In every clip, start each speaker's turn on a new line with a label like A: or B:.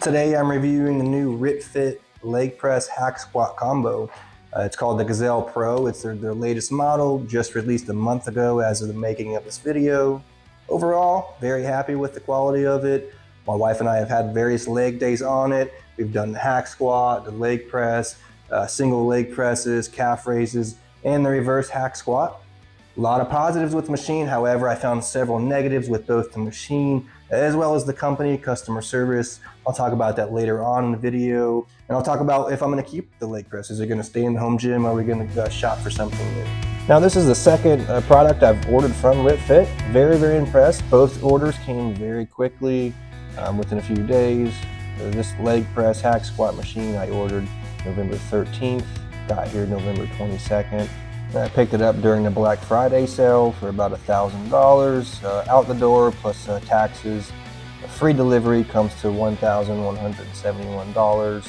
A: Today I'm reviewing the new RitFit leg press hack squat combo. It's called the Gazelle Pro. It's their latest model, just released a month ago as of the making of this video. Overall, very happy with the quality of it. My wife and I have had various leg days on it. We've done the hack squat, the leg press, single leg presses, calf raises, and the reverse hack squat. A lot of positives with the machine. However, I found several negatives with both the machine as well as the company customer service. I'll talk about that later on in the video. And I'll talk about if I'm going to keep the leg press. Is it going to stay in the home gym? Or are we going to shop for something new? Now, this is the second product I've ordered from RitFit. Very, very impressed. Both orders came very quickly, within a few days. This leg press hack squat machine I ordered November 13th, got here November 22nd. I picked it up during the Black Friday sale for about $1,000 out the door plus taxes. Free delivery comes to $1,171,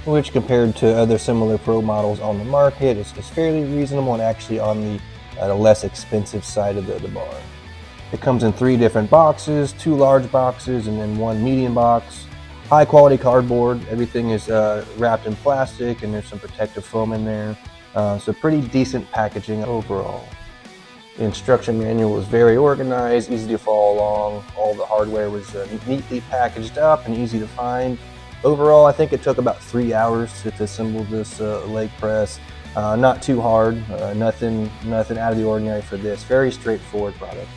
A: which compared to other similar Pro models on the market is fairly reasonable and actually on the less expensive side of the bar. It comes in 3 different boxes, 2 large boxes and then 1 medium box. High quality cardboard, everything is wrapped in plastic and there's some protective foam in there. So pretty decent packaging overall. The instruction manual was very organized, easy to follow along. All the hardware was neatly packaged up and easy to find. Overall, I think it took about 3 hours to assemble this leg press. Not too hard, nothing out of the ordinary for this. Very straightforward product.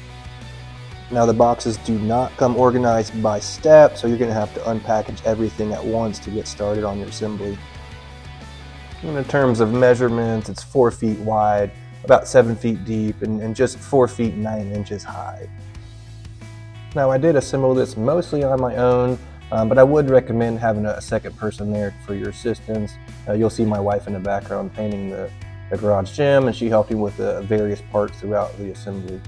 A: Now the boxes do not come organized by step, so you're going to have to unpackage everything at once to get started on your assembly. In terms of measurements, it's 4 feet wide, about 7 feet deep, and just 4 feet 9 inches high. Now I did assemble this mostly on my own, but I would recommend having a second person there for your assistance. You'll see my wife in the background painting the garage gym, and she helped me with various parts throughout the assembly.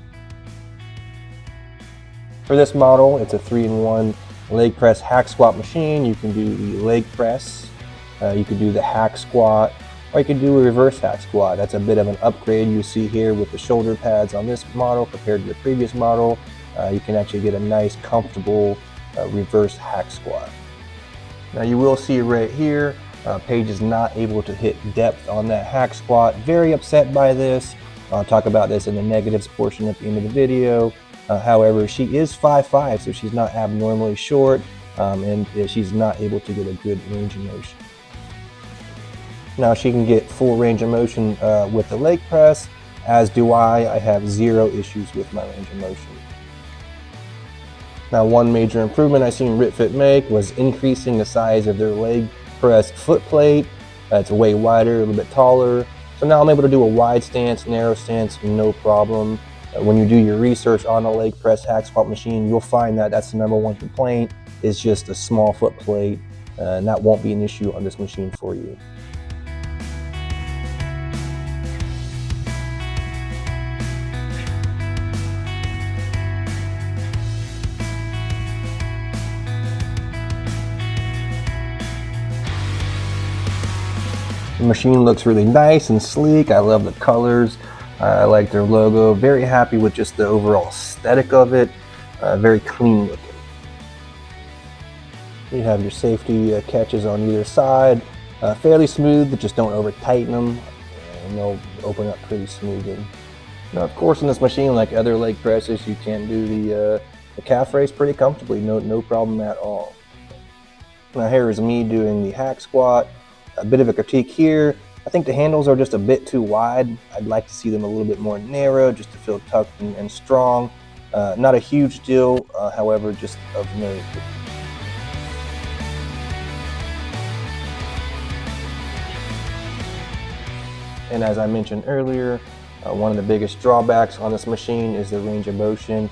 A: For this model, it's a 3-in-1 leg press hack squat machine. You can do the leg press, you could do the hack squat, or you could do a reverse hack squat. That's a bit of an upgrade you see here with the shoulder pads on this model compared to the previous model. You can actually get a nice, comfortable reverse hack squat. Now you will see right here, Paige is not able to hit depth on that hack squat. Very upset by this. I'll talk about this in the negatives portion at the end of the video. However, she is 5'5", so she's not abnormally short, and she's not able to get a good range of motion. Now she can get full range of motion with the leg press, as do I. I have 0 issues with my range of motion. Now one major improvement I seen RitFit make was increasing the size of their leg press foot plate. It's way wider, a little bit taller. So now I'm able to do a wide stance, narrow stance, no problem. When you do your research on a leg press hack squat machine, you'll find that that's the #1 complaint, is just a small foot plate, and that won't be an issue on this machine for you. The machine looks really nice and sleek. I love the colors. I like their logo. Very happy with just the overall aesthetic of it. Very clean looking. You have your safety catches on either side. Fairly smooth, but just don't over tighten them. And they'll open up pretty smoothly. Now, of course, in this machine, like other leg presses, you can do the calf raise pretty comfortably. No problem at all. Now here is me doing the hack squat. A bit of a critique here. I think the handles are just a bit too wide. I'd like to see them a little bit more narrow just to feel tucked and strong. Not a huge deal, however, just of note. And as I mentioned earlier, one of the biggest drawbacks on this machine is the range of motion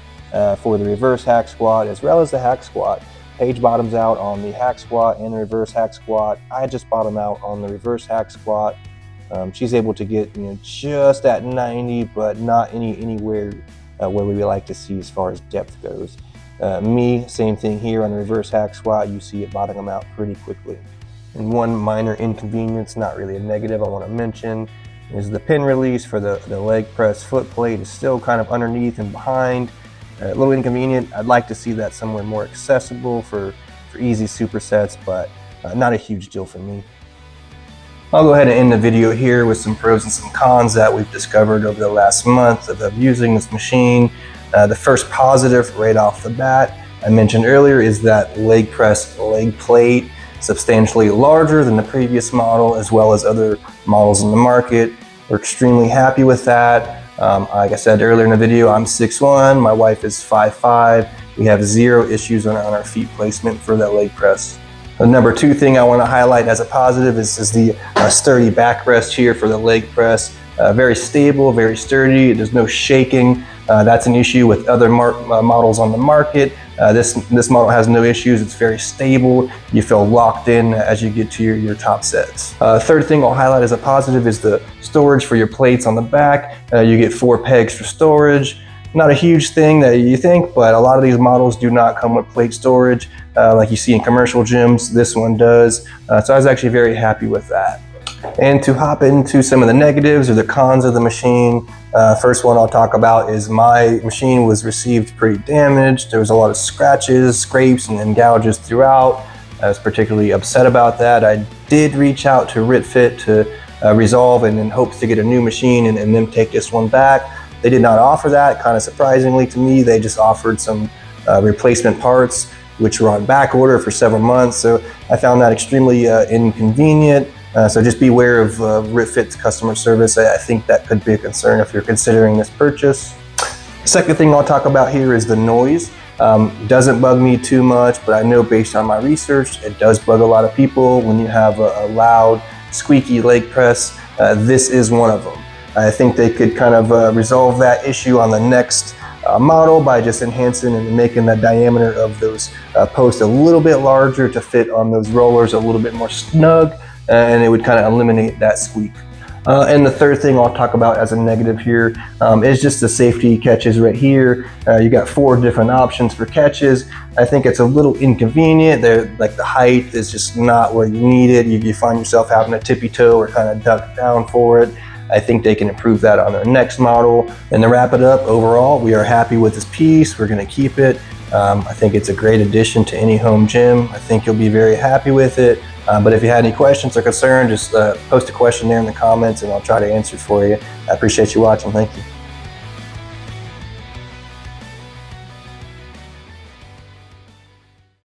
A: for the reverse hack squat as well as the hack squat. Paige bottoms out on the hack squat and the reverse hack squat. I just bottom out on the reverse hack squat. She's able to get just at 90, but not anywhere where we like to see as far as depth goes. Me, same thing here on the reverse hack squat. You see it bottoming out pretty quickly. And one minor inconvenience, not really a negative, I want to mention is the pin release for the leg press foot plate is still kind of underneath and behind. A little inconvenient. I'd like to see that somewhere more accessible for for easy supersets, but not a huge deal for me. I'll go ahead and end the video here with some pros and some cons that we've discovered over the last month of using this machine. The first positive right off the bat, I mentioned earlier, is that leg press leg plate, substantially larger than the previous model as well as other models in the market. We're extremely happy with that. Like I said earlier in the video, I'm 6'1", my wife is 5'5". We have zero issues on our feet placement for that leg press. The number two thing I want to highlight as a positive is the sturdy backrest here for the leg press. Very stable, very sturdy, there's no shaking. That's an issue with other models on the market. This model has no issues, it's very stable. You feel locked in as you get to your top sets. Third thing I'll highlight as a positive is the storage for your plates on the back. You get 4 pegs for storage. Not a huge thing that you think, but a lot of these models do not come with plate storage like you see in commercial gyms. This one does. So I was actually very happy with that. And to hop into some of the negatives or the cons of the machine, first one I'll talk about is my machine was received pretty damaged. There was a lot of scratches, scrapes, and gouges throughout. I was particularly upset about that. I did reach out to RitFit to resolve and in hopes to get a new machine and then take this one back. They did not offer that, kind of surprisingly to me. They just offered some replacement parts, which were on back order for several months. So I found that extremely inconvenient. So just beware of RitFit's customer service. I think that could be a concern if you're considering this purchase. Second thing I'll talk about here is the noise. Doesn't bug me too much, but I know based on my research, it does bug a lot of people when you have a loud, squeaky leg press. This is one of them. I think they could kind of resolve that issue on the next model by just enhancing and making the diameter of those posts a little bit larger to fit on those rollers a little bit more snug, and it would kind of eliminate that squeak. And the third thing I'll talk about as a negative here is just the safety catches right here. You got 4 different options for catches. I think it's a little inconvenient. They're, like, the height is just not where you need it. You find yourself having to tippy toe or kind of duck down for it. I think they can improve that on their next model. And to wrap it up, overall, we are happy with this piece. We're gonna keep it. I think it's a great addition to any home gym. I think you'll be very happy with it. But if you had any questions or concerns, just post a question there in the comments and I'll try to answer for you. I appreciate you watching. Thank you.